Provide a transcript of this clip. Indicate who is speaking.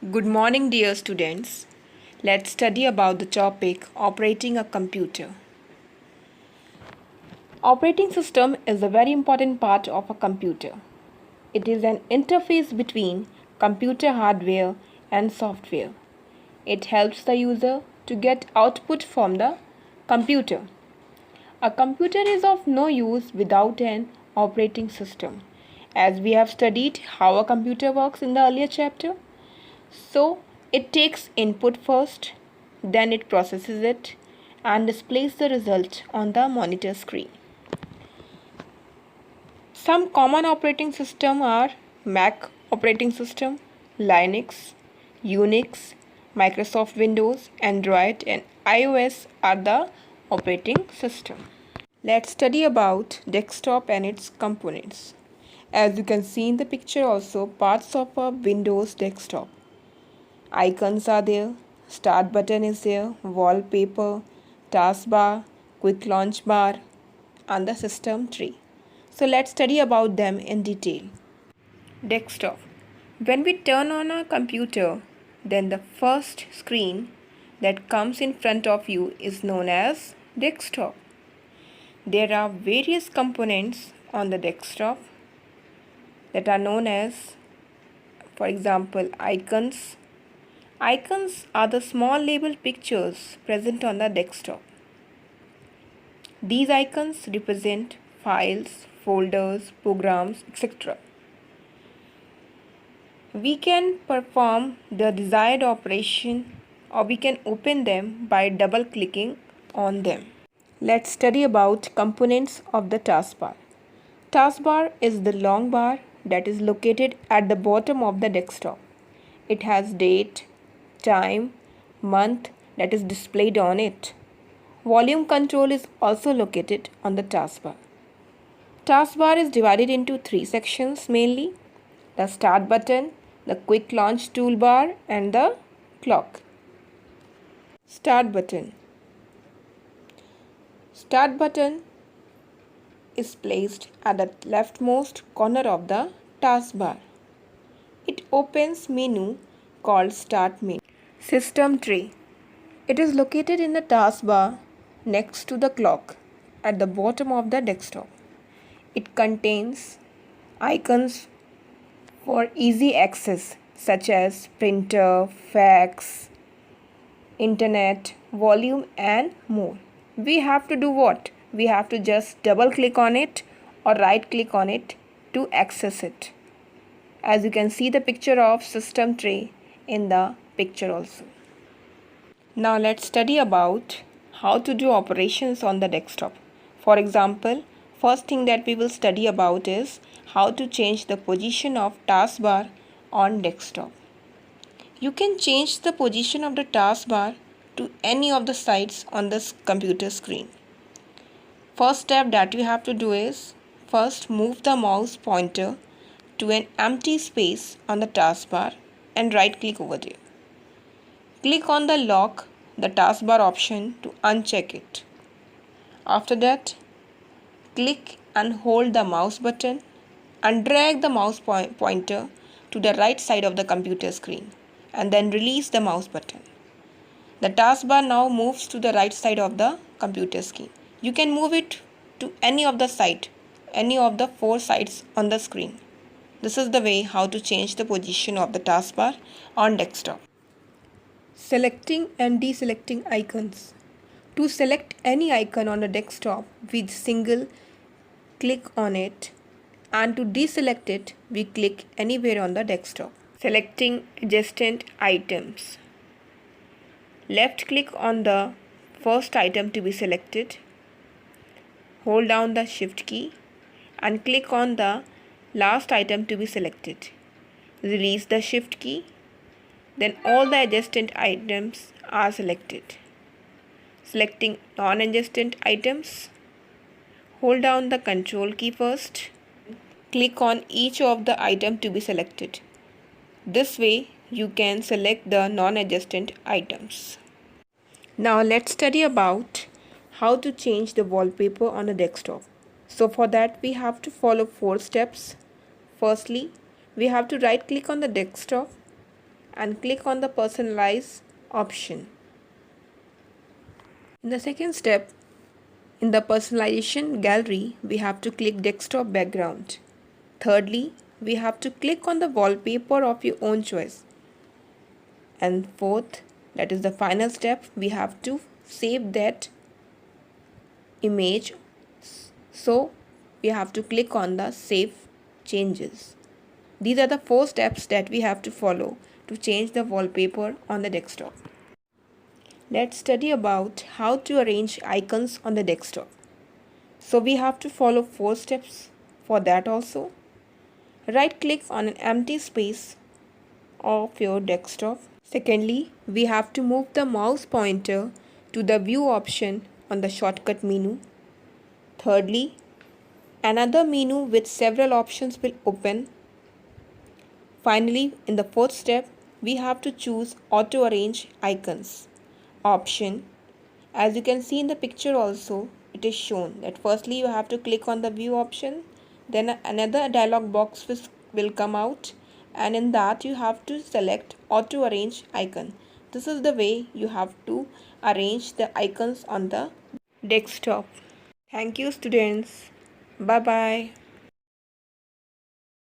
Speaker 1: Good morning, dear students. Let's study about the topic operating a computer. Operating system is a very important part of a computer. It is an interface between computer hardware and software. It helps the user to get output from the computer. A computer is of no use without an operating system, as we have studied how a computer works in the earlier chapter. So it takes input first, then it processes it and displays the result on the monitor screen. Some common operating systems are Mac operating system, Linux, Unix, Microsoft Windows, Android and iOS are the operating system. Let's study about desktop and its components. As you can see in the picture also, parts of a Windows desktop. Icons are there, start button is there, wallpaper, taskbar, quick launch bar and the system tree. So let's study about them in detail. Desktop. When we turn on a computer, then the first screen that comes in front of you is known as desktop. There are various components on the desktop that are known as, for example, icons. Icons are the small labeled pictures present on the desktop. These icons represent files, folders, programs, etc. We can perform the desired operation or we can open them by double clicking on them. Let's study about components of the taskbar. Taskbar is the long bar that is located at the bottom of the desktop. It has date, time, month that is displayed on it. Volume control is also located on the taskbar. Taskbar is divided into three sections mainly: the start button, the quick launch toolbar and the clock. Start button. Start button is placed at the leftmost corner of the taskbar. It opens menu called Start Menu. System tray. It is located in the taskbar next to the clock at the bottom of the desktop. It contains icons for easy access such as printer, fax, internet, volume and more. We have to do what? We have to just double click on it or right click on it to access it. As you can see the picture of system tray in the picture also. Now let's study about how to do operations on the desktop. For example, first thing that we will study about is how to change the position of taskbar on desktop. You can change the position of the taskbar to any of the sides on this computer screen. First step that you have to do is first move the mouse pointer to an empty space on the taskbar and right click over there. Click on the lock the taskbar option to uncheck it. After that, click and hold the mouse button and drag the mouse pointer to the right side of the computer screen and then release the mouse button. The taskbar now moves to the right side of the computer screen. You can move it to any of the four sides on the screen. This is the way how to change the position of the taskbar on desktop. Selecting and deselecting icons. To select any icon on a desktop, we single click on it, and to deselect it, we click anywhere on the desktop. Selecting adjacent items. Left click on the first item to be selected. Hold down the shift key and click on the last item to be selected. Release the shift key. Then all the adjacent items are selected. Selecting non-adjacent items. Hold down the control key first. Click on each of the item to be selected. This way you can select the non-adjacent items. Now let's study about how to change the wallpaper on a desktop. So for that we have to follow 4 steps. Firstly, we have to right click on the desktop, and click on the personalize option. In the second step, in the personalization gallery, we have to click desktop background. Thirdly, we have to click on the wallpaper of your own choice. And fourth, that is the final step, we have to save that image. So we have to click on the save changes. These are the 4 steps that we have to follow to change the wallpaper on the desktop. Let's study about how to arrange icons on the desktop. So we have to follow 4 steps for that also. Right click on an empty space of your desktop. Secondly, we have to move the mouse pointer to the view option on the shortcut menu. Thirdly, another menu with several options will open. Finally, in the fourth step, we have to choose auto arrange icons option. As you can see in the picture also, it is shown that firstly you have to click on the view option, then another dialog box will come out, and in that you have to select auto arrange icon. This is the way you have to arrange the icons on the desktop. Thank you students. Bye bye.